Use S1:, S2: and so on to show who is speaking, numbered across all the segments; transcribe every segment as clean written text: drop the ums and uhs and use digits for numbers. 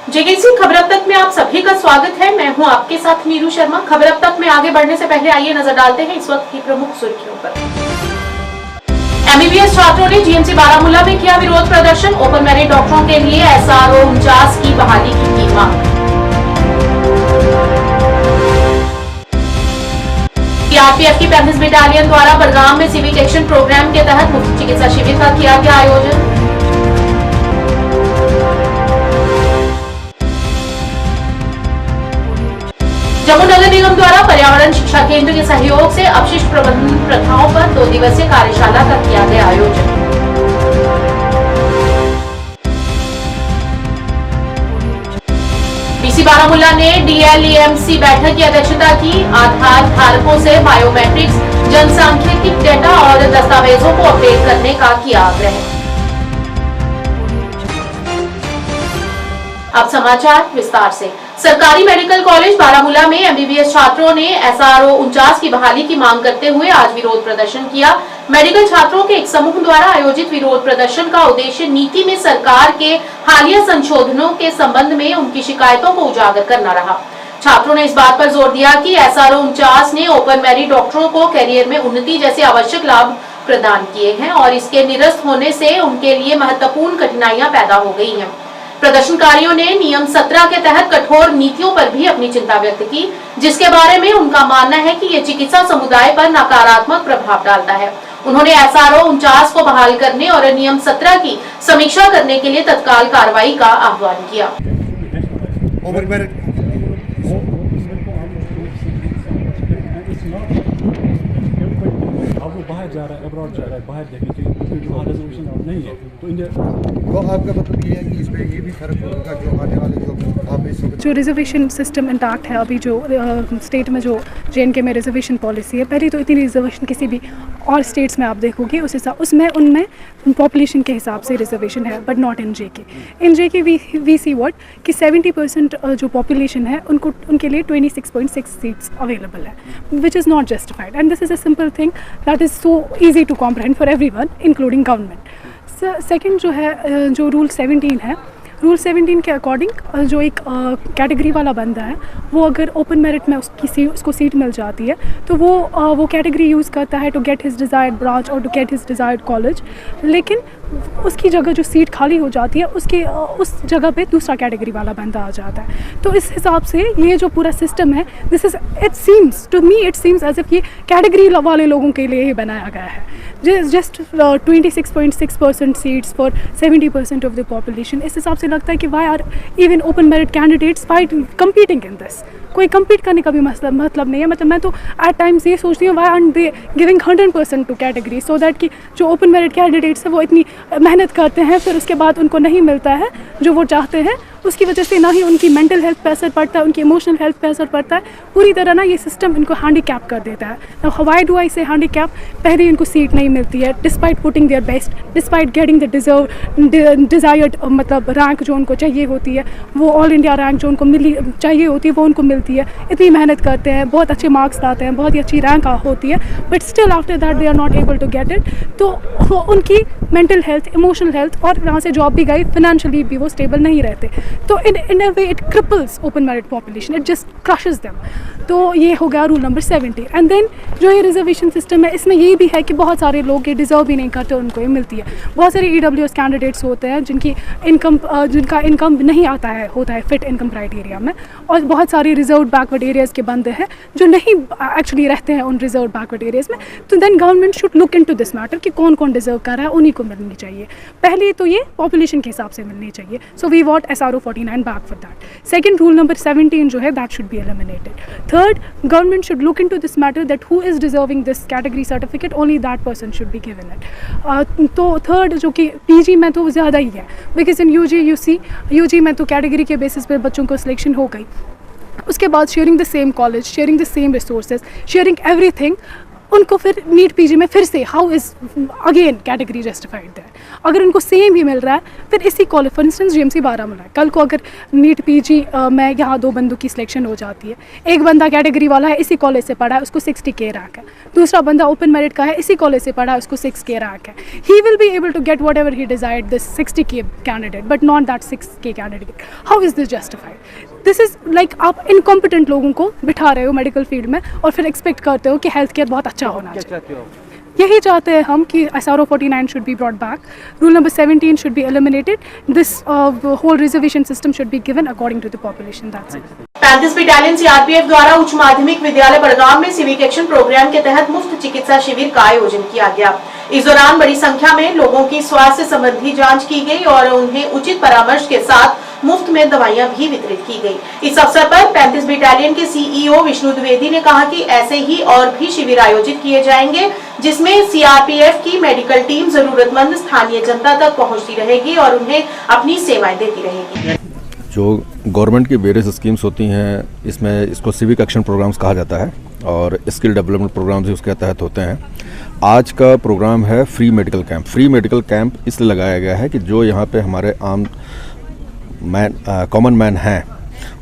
S1: JKC खबर अब तक में आप सभी का स्वागत है। मैं हूं आपके साथ नीरू शर्मा। खबर अब तक में आगे बढ़ने से पहले आइए नजर डालते हैं इस वक्त की प्रमुख सुर्खियों पर। एमबीबीएस छात्रों ने जीएमसी बारामूला में किया विरोध प्रदर्शन। ओपन मेरिट डॉक्टरों के लिए एसआरओ 49 की बहाली की मांग। सीआरपीएफ की 35 बटालियन द्वारा बड़गाम में सिविक एक्शन प्रोग्राम के तहत मुफ्त चिकित्सा शिविर का किया गया आयोजन। जम्मू नगर निगम द्वारा पर्यावरण शिक्षा केंद्र के सहयोग से अपशिष्ट प्रबंधन प्रथाओं पर 2 दिवसीय कार्यशाला का किया गया आयोजन। डीसी बारामूला ने डीएलईएमसी बैठक की अध्यक्षता की। आधार धारकों से बायोमेट्रिक्स, जनसांख्यिकी डेटा और दस्तावेजों को अपडेट करने का किया आग्रह। अब समाचार विस्तार से। सरकारी मेडिकल कॉलेज बारामूला में एमबीबीएस छात्रों ने एसआरओ 49 की बहाली की मांग करते हुए आज विरोध प्रदर्शन किया। मेडिकल छात्रों के एक समूह द्वारा आयोजित विरोध प्रदर्शन का उद्देश्य नीति में सरकार के हालिया संशोधनों के संबंध में उनकी शिकायतों को उजागर करना रहा। छात्रों ने इस बात पर जोर दिया कि एसआरओ 49 ने ओपन मेरिट डॉक्टरों को कैरियर में उन्नति जैसे आवश्यक लाभ प्रदान किए हैं और इसके निरस्त होने से उनके लिए महत्वपूर्ण कठिनाइयां पैदा हो गई हैं। प्रदर्शनकारियों ने नियम 17 के तहत कठोर नीतियों पर भी अपनी चिंता व्यक्त की, जिसके बारे में उनका मानना है कि ये चिकित्सा समुदाय पर नकारात्मक प्रभाव डालता है। उन्होंने एसआरओ 49 को बहाल करने और नियम 17 की समीक्षा करने के लिए तत्काल कार्रवाई का आह्वान किया।
S2: बाहर जा रहा है, अब्रॉड जा रहा है, बाहर जाके जो रेजोल्यूशन नहीं है तो इंडिया
S3: तो आपका मतलब ये है कि इसमें ये भी फर्क होगा जो आने वाले जो आप इस
S4: जो रिजर्वेशन सिस्टम इंटैक्ट है अभी जो स्टेट में जो जेएनके में रिजर्वेशन पॉलिसी है, पहले तो इतनी रिजर्वेशन किसी भी और स्टेट्स में आप देखोगे उसमें उनमें पॉपुलेशन के हिसाब से रिजर्वेशन है, but not in JK. In JK we see what कि 70% जो पॉपुलेशन है उनके लिए 26.6 सीट्स अवेलेबल है, which is not justified and this is a simple thing that is so easy to comprehend for everyone including government. Second जो है जो rule 17 है, रूल 17 के अकॉर्डिंग जो एक कैटेगरी वाला बंदा है वो अगर ओपन मेरिट में उसको सीट मिल जाती है तो वो कैटेगरी यूज़ करता है to get his desired branch और to get his desired college, लेकिन उसकी जगह जो सीट खाली हो जाती है उस जगह पे दूसरा कैटेगरी वाला बंदा आ जाता है। तो इस हिसाब से ये जो पूरा सिस्टम है it seems to me as if ये कैटेगरी वाले लोगों के लिए ही बनाया गया है। Just 26.6% seats for 70% of the population. इस हिसाब से लगता है कि why are even open merit candidates fight competing in this. कोई कम्पीट करने का भी मतलब नहीं है। मतलब मैं तो एट टाइम्स ये सोचती हूँ why are they giving 100% to category so that कि जो ओपन मेरिट कैंडिडेट्स है वो इतनी मेहनत करते हैं फिर उसके बाद उनको नहीं मिलता है जो वो चाहते हैं, उसकी वजह से ना ही उनकी मेंटल हेल्थ पे असर पड़ता है, उनकी इमोशनल हेल्थ पे असर पड़ता है। पूरी तरह ना ये सिस्टम इनको हैंडीकैप कर देता है। नाउ व्हाई डू आई से हैंडीकैप? पहले इनको सीट नहीं मिलती है despite putting their best, despite getting the desired मतलब रैंक जो उनको चाहिए होती है, वो ऑल इंडिया रैंक जो उनको चाहिए होती है वो उनको मिलती है। इतनी मेहनत करते हैं, बहुत अच्छे मार्क्स लाते हैं, बहुत ही अच्छी रैंक होती है, but still after that they are not able to get it. तो उनकी मेंटल हेल्थ, इमोशनल हेल्थ और यहाँ से जॉब भी गई, फाइनेंशियली भी वो स्टेबल नहीं रहते। तो in a way it cripples open merit population, it just crushes them। तो ये हो गया रूल नंबर 70। एंड देन जो ये रिजर्वेशन सिस्टम है इसमें ये भी है कि बहुत सारे लोग ये डिज़र्व भी नहीं करते, उनको ये मिलती है। बहुत सारे EWS कैंडिडेट्स होते हैं जिनका इनकम नहीं होता है फिट इनकम क्राइटेरिया में, और बहुत सारे रिजर्व बैकवर्ड एरियाज़ के बंदे हैं जो नहीं एक्चुअली रहते हैं उन रिजर्व बैकवर्ड एरियाज़ में। तो then government should look into this matter कि कौन कौन डिजर्व कर रहा है, उन्हीं को मिलनी चाहिए। पहले तो ये पॉपुलेशन के हिसाब से मिलनी चाहिए। So we want SRO 49 back for that. Second rule number 17 जो है that should be eliminated. Third, government should look into this matter that who is deserving this category certificate, only that person should be given it. तो third जो कि PG में तो ज़्यादा ही है, because in UG में तो कैटेगरी के बेसिस पे बच्चों को सिलेक्शन हो गई। उसके बाद sharing the same college, sharing the same resources, sharing everything उनको फिर नीट पीजी में फिर से how is again category justified that? अगर उनको सेम ही मिल रहा है फिर इसी college, for instance GMC Baramulla, कल को अगर नीट पीजी में यहाँ 2 बंदों की सिलेक्शन हो जाती है, एक बंदा कैटेगरी वाला है, इसी कॉलेज से पढ़ा है, उसको 60K रैंक है, दूसरा बंदा ओपन मेरिट का है, इसी कॉलेज से पढ़ा है, उसको 6K रैंक है, he will be able to get whatever he desired this 60K candidate but not that 6K candidate. How is this justified? This is like आप इनकॉम्पिटेंट लोगों को बिठा रहे हो मेडिकल फील्ड में और फिर एक्सपेक्ट करते हो कि हेल्थ केयर बहुत अच्छा होना चाहिए. यही चाहते हैं हम कि SRO 49 should be brought back, rule number 17 should be eliminated, this whole reservation system should be given according to the population. That's it.
S1: 35 battalion CRPF द्वारा उच्च माध्यमिक विद्यालय बड़गाम में सिविक एक्शन प्रोग्राम के तहत मुफ्त चिकित्सा शिविर का आयोजन किया गया. इस दौरान बड़ी संख्या में लोगों की स्वास्थ्य संबंधी जांच की गई और उन्हें उचित परामर्श के साथ मुफ्त में दवाइयां भी वितरित की गई. इस अवसर पर 35 बटालियन के सीईओ विष्णु द्विवेदी ने कहा कि ऐसे ही और भी शिविर आयोजित किए जाएंगे जिसमें सीआरपीएफ की मेडिकल टीम जरूरतमंद स्थानीय जनता तक पहुंचती रहेगी और उन्हें अपनी सेवाएं देती रहेगी.
S5: जो गवर्नमेंट की वेरियस स्कीम्स होती हैं, इसमें इसको सिविक एक्शन प्रोग्राम्स कहा जाता है और स्किल डेवलपमेंट प्रोग्राम्स भी उसके तहत होते हैं. आज का प्रोग्राम है free medical camp. Free medical camp इसलिए लगाया गया है कि जो यहाँ पे हमारे आम कॉमन मैन हैं,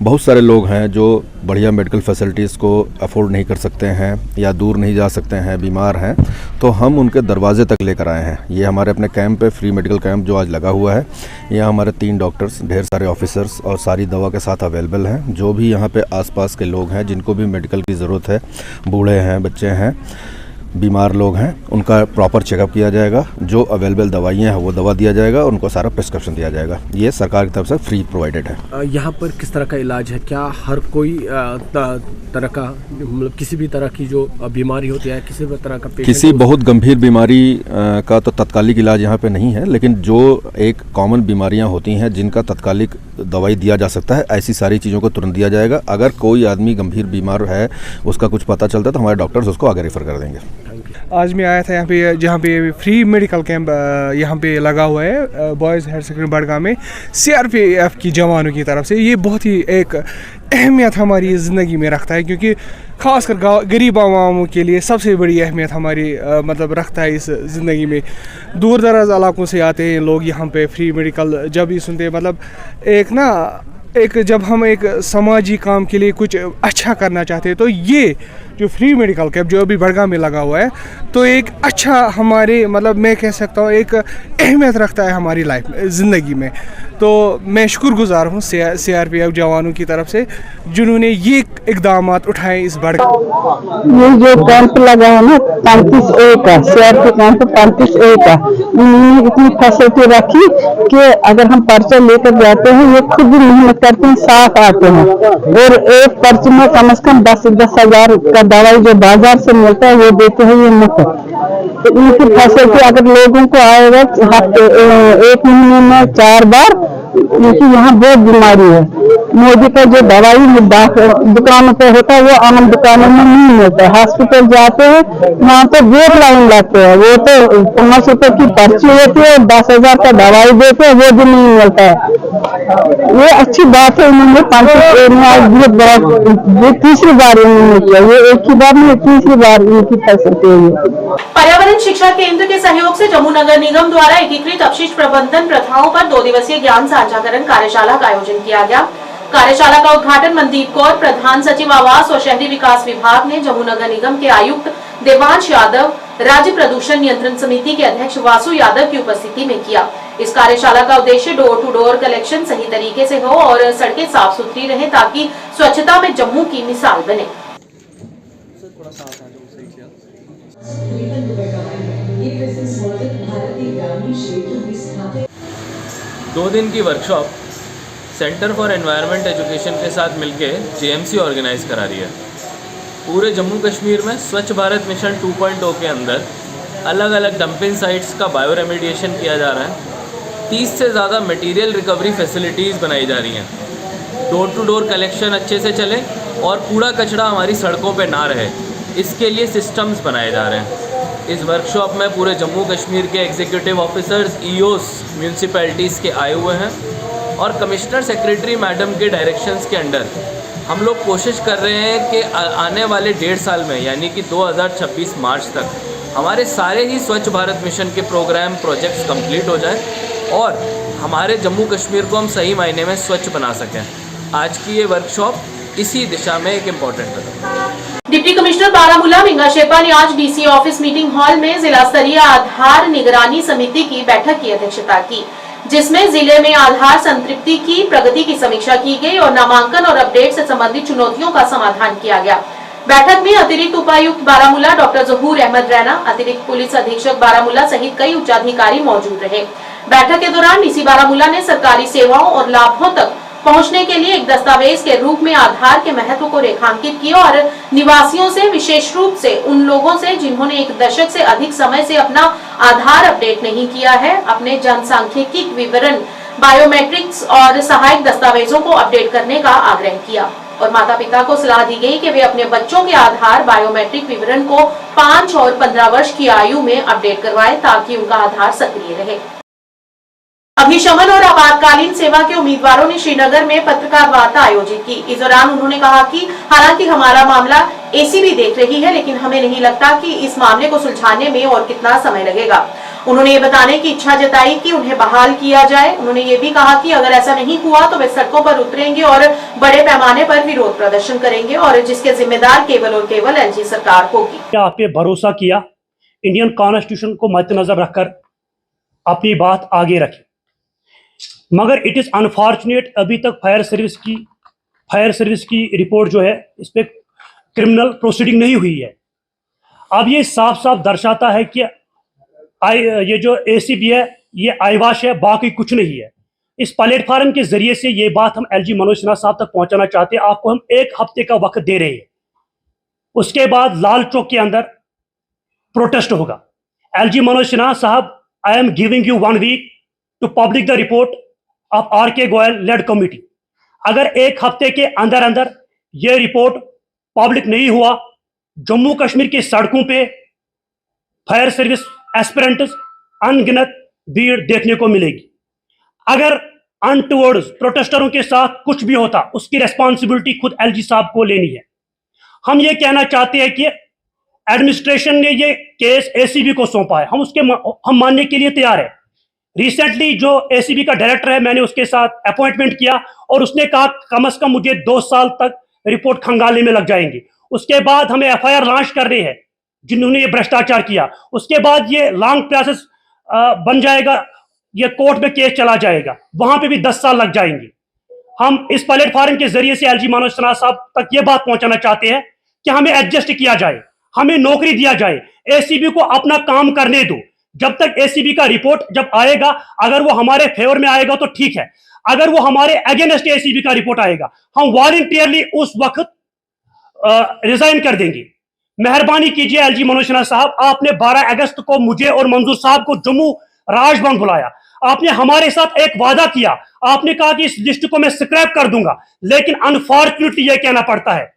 S5: बहुत सारे लोग हैं जो बढ़िया मेडिकल फैसिलिटीज़ को अफोर्ड नहीं कर सकते हैं या दूर नहीं जा सकते हैं, बीमार हैं, तो हम उनके दरवाजे तक लेकर आए हैं. ये हमारे अपने कैंप पे फ्री मेडिकल कैंप जो आज लगा हुआ है, यहाँ हमारे 3 डॉक्टर्स, ढेर सारे ऑफिसर्स और सारी दवा के साथ अवेलेबल हैं. जो भी यहाँ पे आसपास के लोग हैं जिनको भी मेडिकल की ज़रूरत है, बूढ़े हैं, बच्चे हैं, बीमार लोग हैं, उनका प्रॉपर चेकअप किया जाएगा. जो अवेलेबल दवाइयाँ हैं वो दवा दिया जाएगा और उनको सारा प्रिस्क्रिप्शन दिया जाएगा. ये सरकार की तरफ से फ्री प्रोवाइडेड है.
S6: यहाँ पर किस तरह का इलाज है? क्या हर कोई तरह का, मतलब किसी भी तरह की जो बीमारी होती है, किसी भी तरह का
S5: किसी बहुत गंभीर बीमारी का तो तत्कालिक इलाज यहाँ पे नहीं है, लेकिन जो एक कॉमन बीमारियाँ होती हैं जिनका तत्कालिक दवाई दिया जा सकता है, ऐसी सारी चीज़ों को तुरंत दिया जाएगा. अगर कोई आदमी गंभीर बीमार है, उसका कुछ पता चलता है तो हमारे डॉक्टर्स उसको आगे रेफर कर देंगे.
S7: आज मैं आया था यहाँ पे, जहाँ पे फ्री मेडिकल कैंप यहाँ पे लगा हुआ है बॉयज़ हायर सेकेंडरी बड़गाम में सीआरपीएफ की जवानों की तरफ से. ये बहुत ही एक अहमियत हमारी ज़िंदगी में रखता है, क्योंकि ख़ासकर गरीब आवामों के लिए सबसे बड़ी अहमियत हमारी मतलब रखता है इस ज़िंदगी में. दूर दराज इलाकों से आते हैं लोग यहाँ पे फ्री मेडिकल जब ही सुनते हैं, मतलब एक जब हम एक समाजी काम के लिए कुछ अच्छा करना चाहते हैं तो ये जो फ्री मेडिकल कैंप जो अभी बड़गाम में लगा हुआ है, तो एक अच्छा हमारे, मतलब मैं कह सकता हूँ एक अहमियत रखता है हमारी लाइफ में, ज़िंदगी में. तो मैं शुक्रगुजार हूँ सीआरपीएफ जवानों की तरफ से जिन्होंने ये इक़दामात उठाए इस बड़गाम.
S8: ये जो कैंप लगा है ना 35A का, सीआरपी कैंप 35A का, उन्होंने इतनी फैसिलिटी रखी कि अगर हम पर्चा लेकर जाते हैं, ये खुद भी मेहनत करते हैं, साफ आते हैं और एक पर्चे में कम से कम 10 हज़ार का दवाई जो बाजार से मिलता है वो देते हैं ये मुफ्त. तो इनकी फैसिलिटी अगर लोगों को आएगा हफ्ते 1 महीने में 4 बार, क्योंकि यहाँ बहुत बीमारी है. मोदी का जो दवाई दुकानों पे होता है वो आम दुकानों में नहीं मिलता है. हॉस्पिटल जाते हैं वहाँ तो वेट लाइन लगते हैं, वो तो 5 रुपए की पर्ची होती है, 10 हज़ार का दवाई देते हैं, वो भी नहीं मिलता है. ये अच्छी बात है. उन्होंने 35A में ये तीसरी बार उन्होंने किया, ये एक ही बार नहीं, तीसरी बार इनकी फैसिलिटी है.
S1: पर्यावरण शिक्षा केंद्र के सहयोग से जम्मू नगर निगम द्वारा एकीकृत अपशिष्ट प्रबंधन प्रथाओं पर 2 दिवसीय ज्ञान साझाकरण कार्यशाला का आयोजन किया गया. कार्यशाला का उद्घाटन मनदीप कौर, प्रधान सचिव आवास और शहरी विकास विभाग ने जम्मू नगर निगम के आयुक्त देवांश यादव, राज्य प्रदूषण नियंत्रण समिति के अध्यक्ष वासु यादव की उपस्थिति में किया. इस कार्यशाला का उद्देश्य डोर टू डोर कलेक्शन सही तरीके से हो और सड़कें साफ सुथरी रहें ताकि स्वच्छता में जम्मू की मिसाल बने.
S9: 2 दिन की workshop centre for environment education के साथ मिलकर जेएमसी ऑर्गेनाइज करा रही है. पूरे जम्मू कश्मीर में स्वच्छ भारत मिशन 2.0 के अंदर अलग अलग डंपिंग साइट्स का बायो रेमेडिएशन किया जा रहा है. 30 से ज़्यादा मटेरियल रिकवरी फैसिलिटीज़ बनाई जा रही हैं. डोर टू डोर कलेक्शन अच्छे से चले और कूड़ा कचरा हमारी सड़कों पे ना रहे, इसके लिए सिस्टम्स बनाए जा रहे हैं. इस वर्कशॉप में पूरे जम्मू कश्मीर के एग्जीक्यूटिव ऑफिसर्स, ईओस म्यूनसिपैलिटीज़ के आए हुए हैं और कमिश्नर सेक्रेटरी मैडम के डायरेक्शंस के अंडर हम लोग कोशिश कर रहे हैं कि आने वाले 1.5 साल में यानी कि 2026 मार्च तक हमारे सारे ही स्वच्छ भारत मिशन के प्रोग्राम प्रोजेक्ट्स कंप्लीट हो जाए और हमारे जम्मू कश्मीर को हम सही मायने में स्वच्छ बना सकें। आज की ये वर्कशॉप इसी दिशा में एक इम्पॉर्टेंट कदम है।
S1: डिप्टी कमिश्नर बारामूला मिंगा शेरपा ने आज डीसी ऑफिस मीटिंग हॉल में जिला स्तरीय आधार निगरानी समिति की बैठक की अध्यक्षता की, जिसमें जिले में आधार संतृप्ति की प्रगति की समीक्षा की गई और नामांकन और अपडेट से संबंधित चुनौतियों का समाधान किया गया। बैठक में अतिरिक्त उपायुक्त बारामूला डॉक्टर जहूर अहमद रैना, अतिरिक्त पुलिस अधीक्षक बारामूला सहित कई उच्चाधिकारी मौजूद रहे। बैठक के दौरान डीसी बारामूला ने सरकारी सेवाओं और लाभों तक पहुंचने के लिए एक दस्तावेज के रूप में आधार के महत्व को रेखांकित किया और निवासियों से, विशेष रूप से उन लोगों से जिन्होंने 1 दशक से अधिक समय से अपना आधार अपडेट नहीं किया है, अपने जनसांख्यिकी विवरण, बायोमेट्रिक्स और सहायक दस्तावेजों को अपडेट करने का आग्रह किया और माता पिता को सलाह दी गई कि वे अपने बच्चों के आधार बायोमेट्रिक विवरण को 5 और 15 वर्ष की आयु में अपडेट करवाएं ताकि उनका आधार सक्रिय रहे। अग्निशमन और आपातकालीन सेवा के उम्मीदवारों ने श्रीनगर में पत्रकार वार्ता आयोजित की। इस दौरान उन्होंने कहा कि हालांकि हमारा मामला एसीबी देख रही है, लेकिन हमें नहीं लगता कि इस मामले को सुलझाने में और कितना समय लगेगा। उन्होंने ये बताने की इच्छा जताई कि उन्हें बहाल किया जाए। उन्होंने ये भी कहा कि अगर ऐसा नहीं हुआ तो वे सड़कों पर उतरेंगे और बड़े पैमाने पर विरोध प्रदर्शन करेंगे और जिसके जिम्मेदार केवल और केवल एलजी सरकार होगी।
S10: आप पे भरोसा किया, इंडियन कॉन्स्टिट्यूशन को मद्देनजर रखकर अपनी बात आगे रखी, मगर इट इज़ अनफॉर्चुनेट अभी तक फायर सर्विस की रिपोर्ट जो है इस पर क्रिमिनल प्रोसीडिंग नहीं हुई है। अब ये साफ साफ दर्शाता है कि ये जो एसीबी है ये आईवाश है, बाकी कुछ नहीं है। इस प्लेटफार्म के जरिए से ये बात हम एलजी मनोज सिन्हा साहब तक पहुंचाना चाहते हैं। आपको हम 1 हफ्ते का वक्त दे रहे हैं, उसके बाद लाल चौक के अंदर प्रोटेस्ट होगा। एलजी मनोज सिन्हा साहब, I am giving you 1 week to public the report of R K. Goyal led committee. अगर 1 हफ्ते के अंदर अंदर यह रिपोर्ट पब्लिक नहीं हुआ, जम्मू कश्मीर की सड़कों पे फायर सर्विस एस्पिरेंट्स अनगिनत भीड़ देखने को मिलेगी। अगर अनटुवर्ड्स प्रोटेस्टरों के साथ कुछ भी होता, उसकी रिस्पॉन्सिबिलिटी खुद एलजी साहब को लेनी है। हम ये कहना चाहते हैं कि एडमिनिस्ट्रेशन ने ये केस एसीबी को सौंपा है, हम मानने के लिए तैयार है। रिसेंटली जो एसीबी का डायरेक्टर है, मैंने उसके साथ अपॉइंटमेंट किया और उसने कहा कम से कम मुझे 2 साल तक रिपोर्ट खंगालने में लग जाएंगे। उसके बाद हमें एफआईआर लॉन्च करने हैं जिन्होंने ये भ्रष्टाचार किया। उसके बाद ये लॉन्ग प्रोसेस बन जाएगा, ये कोर्ट में केस चला जाएगा, वहां पे भी 10 साल लग जाएंगे। हम इस प्लेटफॉर्म के जरिए से एलजी मनोज सिन्हा साहब तक ये बात पहुंचाना चाहते हैं कि हमें एडजस्ट किया जाए, हमें नौकरी दिया जाए, एसीबी को अपना काम करने दो। जब तक एसीबी का रिपोर्ट जब आएगा, अगर वो हमारे फेवर में आएगा तो ठीक है, अगर वो हमारे अगेंस्ट एसीबी का रिपोर्ट आएगा, हम वॉलंटियरली उस वक्त रिजाइन कर देंगे। मेहरबानी कीजिए एलजी मनोज सिन्हा साहब, आपने 12 अगस्त को मुझे और मंजूर साहब को जम्मू राजभवन बुलाया, आपने हमारे साथ एक वादा किया, आपने कहा कि इस लिस्ट को मैं स्क्रैप कर दूंगा, लेकिन अनफॉर्चुनेटली यह कहना पड़ता है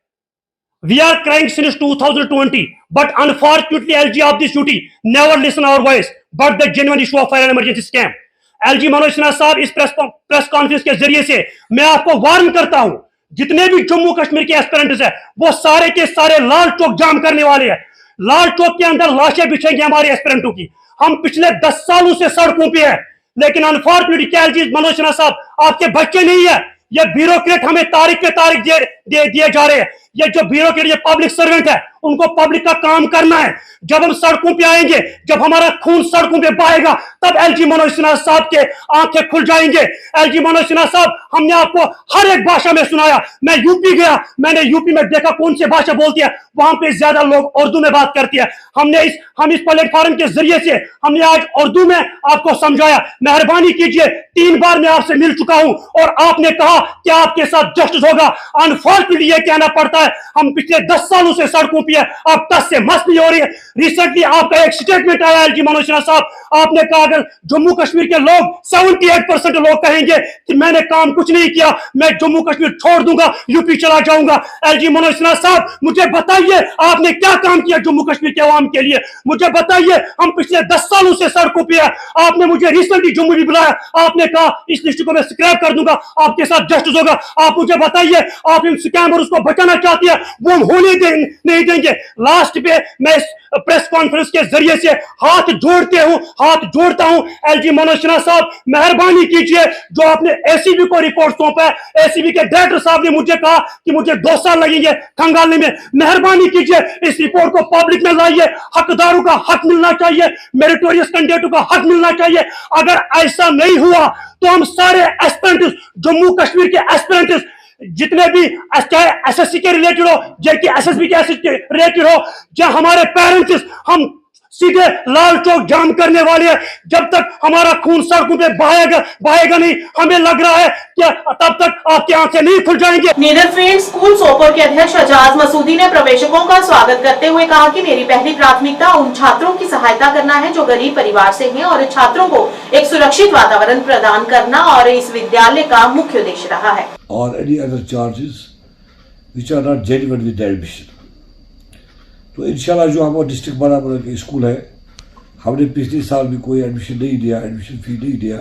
S10: we are crying since 2020 but unfortunately LG of this duty never listen our voice but the genuine issue of fire and emergency scam। LG Manoj Sinha साहब, इस प्रेस कॉन्फ्रेंस के जरिए से मैं आपको वार्न करता हूं, जितने भी जम्मू कश्मीर के एस्पिरेंट्स हैं वो सारे के सारे लाल चौक जाम करने वाले हैं। लाल चौक के अंदर लाशें बिछेंगी हमारे एस्पिरेंटों की। हम पिछले 10 सालों से सड़कों पे हैं, लेकिन अनफॉर्चुनेटली एलजी मनोज सिन्हा साहब आपके बच्चे नहीं है, ये ब्यूरोक्रेट हमें तारीख पे तारीख दिए जा रहे हैं। ये जो ब्यूरोक्रेट, ये पब्लिक सर्वेंट है, उनको पब्लिक का काम करना है। जब हम सड़कों पे आएंगे, जब हमारा खून सड़कों पे बहेगा, तब एलजी मनोज सिन्हा साहब के आंखें खुल जाएंगे। एलजी मनोज सिन्हा साहब, हमने आपको हर एक भाषा में सुनाया। मैं यूपी गया, मैंने यूपी में देखा कौन सी भाषा बोलती है, वहां पे ज्यादा लोग उर्दू में बात करती है। हम इस प्लेटफॉर्म के जरिए से हमने आज उर्दू में आपको समझाया। मेहरबानी कीजिए, 3 बार मैं आपसे मिल चुका हूं और आपने कहा कि आपके साथ जस्टिस होगा। अनफॉर्चुनेटली यह कहना पड़ता है, हम पिछले 10 सालों से सड़कों पे, अब 10 से मस्त नहीं हो रही है। रिसेंटली आपका एक स्टेटमेंट आया एलजी मनोज सिन्हा साहब, आपने कहा अगर जम्मू कश्मीर के लोग 78% लोग कहेंगे कि मैंने काम कुछ नहीं किया, मैं जम्मू कश्मीर छोड़ दूंगा, यूपी चला जाऊंगा। एलजी मनोज सिन्हा साहब, मुझे बताइए आपने क्या काम किया जम्मू कश्मीर के अवाम के लिए? मुझे बताइए, हम पिछले 10 सालों से सड़कों पे हैं। आपने मुझे रिसेंटली जम्मू भी बुलाया, आपने कहा इस लिस्ट को मैं स्क्रैप कर दूंगा, आपके साथ जस्टिस होगा। आप मुझे बताइए, आप इन स्कैमर्स को बचाना चाहती है, वो हम होने नहीं देंगे। लास्ट पे मैं इस प्रेस कॉन्फ्रेंस के जरिए से हाथ जोड़ता हूं एलजी मनोज सिन्हा साहब, मेहरबानी कीजिए, जो आपने एसीबी को रिपोर्ट सौंपा है, एसीबी के डायरेक्टर साहब ने मुझे कहा कि मुझे 2 साल लगेंगे खंगालने में, मेहरबानी कीजिए इस रिपोर्ट को पब्लिक में लाइए। हकदारों का हक मिलना चाहिए, मेरिटोरियस कैंडिडेटों का हक मिलना चाहिए। अगर ऐसा नहीं हुआ तो हम सारे एस्पिरेंट्स, जम्मू कश्मीर के एस्पिरेंट्स, जितने भी चाहे एसएससी के रिलेटेड हो, जेके एसएसबी के रिलेटेड हो, जहां हमारे पेरेंट्स, हम सीधे लाल चौक जाम करने वाले हैं। जब तक हमारा खून सड़कों पे बहेगा नहीं, हमें लग रहा है कि तब तक आपकी आंखें नहीं खुल जाएंगे।
S1: नीदरफील्ड स्कूल सोपोर के अध्यक्ष एजाज मसूदी ने प्रवेशकों का स्वागत करते हुए कहा कि मेरी पहली प्राथमिकता उन छात्रों की सहायता करना है जो गरीब परिवार से हैं और छात्रों को एक सुरक्षित वातावरण प्रदान करना और इस विद्यालय का मुख्य उद्देश्य रहा है।
S11: Or any other charges which are not genuine with the admission. तो इंशाल्लाह जो हमारा डिस्ट्रिक्ट बारामूला के स्कूल है, हमने पिछले साल भी कोई एडमिशन नहीं दिया, एडमिशन फी नहीं दिया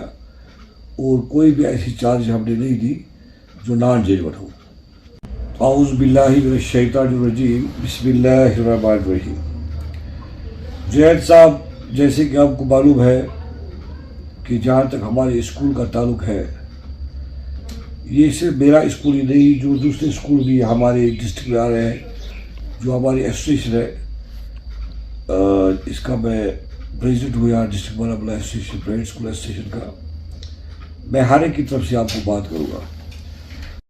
S11: और कोई भी ऐसी चार्ज हमने नहीं दी जो नॉन जेन्युइन हो। औज़ु बिल्लाहि मिनश शैतानिर रजीम, बिस्मिल्लाहिर रहमानिर रहीम। जैद साहब, जैसे कि आपको मालूम है कि जहाँ तक हमारे स्कूल का ताल्लुक है, ये सिर्फ मेरा स्कूल ही नहीं, जो दूसरे स्कूल भी हमारे डिस्ट्रिक्ट में आ रहे हैं, जो हमारी एसोसिएशन है, इसका मैं प्रेसिडेंट हूँ यहाँ district Baramulla association, private school association का। मैं हर एक की तरफ से आपको बात करूँगा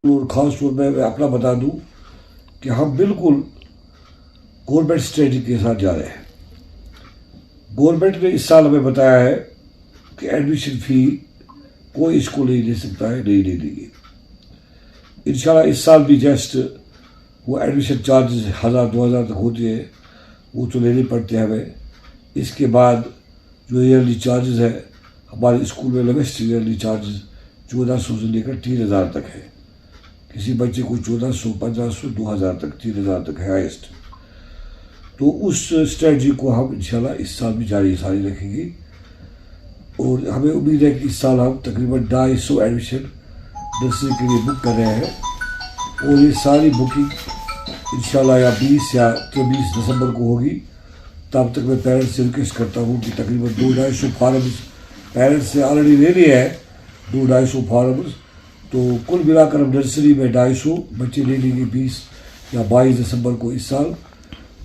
S11: और ख़ास तौर पर मैं अपना बता दूँ कि हम बिल्कुल गवर्नमेंट स्ट्रेटजी के साथ जा रहे हैं। गवर्नमेंट ने इस साल हमें बताया है कि एडमिशन फ़ी कोई स्कूल नहीं दे सकता है, नहीं देगी। इंशाल्लाह इस साल भी जस्ट वो एडमिशन चार्जेस 1000-2000 तक होते हैं, वो तो लेने पड़ते हैं हमें। इसके बाद जो ईयरली चार्जेस है, हमारे स्कूल में लोवेस्ट ईयरली चार्जेस 1400 से लेकर 3000 तक है। किसी बच्चे को 1400, 1500, 2000 तक, 3000 तक है हाइस्ट। तो उस स्ट्रेटजी को हम इंशाल्लाह इस साल भी जारी रखेंगे और हमें उम्मीद है कि इस साल हम तकरीबन 250 एडमिशन नर्सरी के लिए बुक कर रहे हैं और ये सारी बुकिंग इंशाल्लाह या 20 या 24 दिसंबर को होगी। तब तक मैं पेरेंट्स से रिक्वेस्ट करता हूँ कि तकरीबन 200-250 फार्म्स पेरेंट्स से ऑलरेडी ले लिए हैं, 200-250 फार्म्स। तो कुल मिलाकर हम नर्सरी में 250 बच्चे ले लेंगे 20 या 22 दिसंबर को इस साल।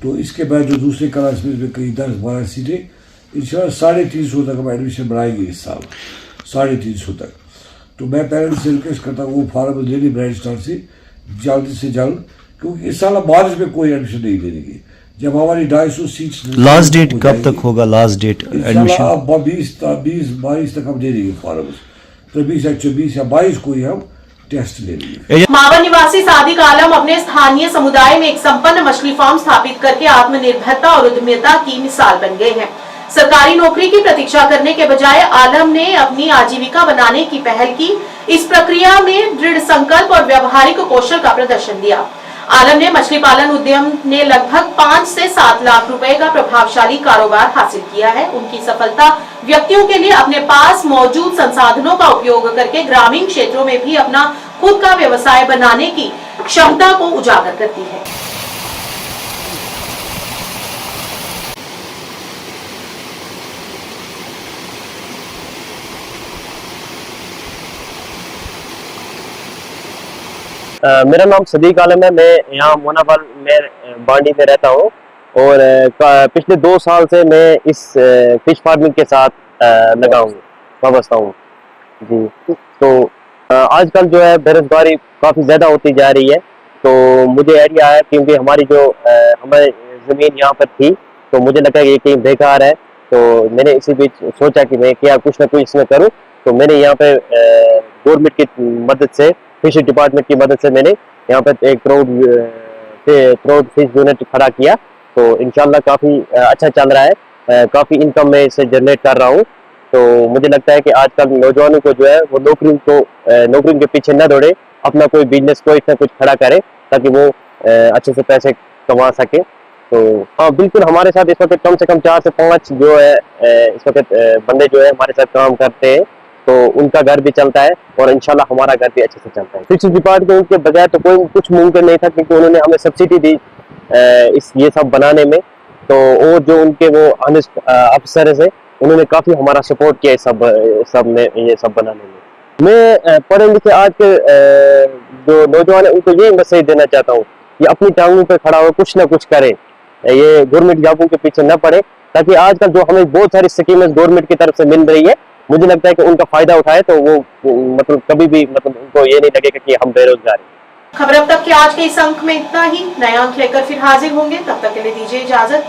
S11: तो इसके बाद जो दूसरे क्लास में कई 10-12 सीटें, इंशाल्लाह 350 तक हम एडमिशन बनाएंगे इस साल, 350 तक। तो मैं पेरेंट्स से रिक्वेस्ट करता हूँ वो फार्म ले ली ब्रांच स्टार से जल्द, क्योंकि इस साल हम मार्च में कोई एडमिशन नहीं दे देंगे। जब हमारी 250 सीट्स
S12: लास्ट डेट कब तक होगा? लास्ट डेट एडमिशन
S11: 20-22 तक हम दे देंगे फार्म, 23 या 24 या 22 को ही हम टेस्ट ले लेंगे।
S1: मावन निवासी सादिक आलम अपने स्थानीय समुदाय में एक संपन्न मछली फार्म स्थापित करके आत्मनिर्भरता और उद्यमिता की मिसाल बन गए हैं। सरकारी नौकरी की प्रतीक्षा करने के बजाय आलम ने अपनी आजीविका बनाने की पहल की। इस प्रक्रिया में दृढ़ संकल्प और व्यवहारिक कौशल का प्रदर्शन दिया। आलम ने मछली पालन उद्यम ने लगभग 5 से 7 लाख रुपए का प्रभावशाली कारोबार हासिल किया है। उनकी सफलता व्यक्तियों के लिए अपने पास मौजूद संसाधनों का उपयोग करके ग्रामीण क्षेत्रों में भी अपना खुद का व्यवसाय बनाने की क्षमता को उजागर करती है।
S13: मेरा नाम सदीक आलम है। मैं यहाँ मोनावाल में बांडी में रहता हूँ और पिछले 2 साल से मैं इस फिश फार्मिंग के साथ लगा हूँ, वाबस्ता हूँ जी। तो आजकल जो है बेरोजगारी काफ़ी ज़्यादा होती जा रही है। तो मुझे आइडिया है, क्योंकि हमारी जो हमारी ज़मीन यहाँ पर थी, तो मुझे लगा कि ये कहीं बेकार है। तो मैंने इसी बीच सोचा कि मैं क्या कुछ ना कुछ इसमें करूँ। तो मैंने यहाँ पे गवर्नमेंट की मदद से, फिश डिपार्टमेंट की मदद से मैंने यहाँ पर एक क्राउड फिश यूनिट खड़ा किया। तो इंशाल्लाह काफ़ी अच्छा चल रहा है, काफ़ी इनकम मैं इससे जनरेट कर रहा हूँ। तो मुझे लगता है कि आजकल नौजवानों को जो है वो नौकरियों के पीछे न दौड़े, अपना कोई बिजनेस कोई ना कुछ खड़ा करे ताकि वो अच्छे से पैसे कमा सके। तो हाँ बिल्कुल, हमारे साथ इस वक्त कम से कम 4 से 5 जो है इस वक्त बंदे जो है हमारे साथ काम करते हैं, तो उनका घर भी चलता है और इंशाल्लाह हमारा घर भी अच्छे से चलता है। फिक्स डिपार्टमेंट के बगैर तो कोई कुछ मुमकिन नहीं था, क्योंकि उन्होंने हमें सब्सिडी दी ये सब बनाने में। तो और जो उनके वो ऑनेस्ट अफसर है उन्होंने काफ़ी हमारा सपोर्ट किया सब में ये सब बनाने में। मैं पढ़े लिखे आज के जो नौजवान है उनको यही मैसेज देना चाहता हूँ कि अपनी टांगों पे खड़ा हो, कुछ ना कुछ करें, ये गवर्नमेंट जॉबों के पीछे न पड़े, ताकि आजकल जो हमें बहुत सारी स्कीमें गवर्नमेंट की तरफ से मिल रही है, मुझे लगता है कि उनका फायदा उठाए तो वो मतलब कभी भी मतलब उनको ये नहीं लगेगा कि हम बेरोजगार हैं।
S1: खबर अब तक के आज के इस अंक में इतना ही। नया अंक लेकर फिर हाजिर होंगे, तब तक के लिए दीजिए इजाजत।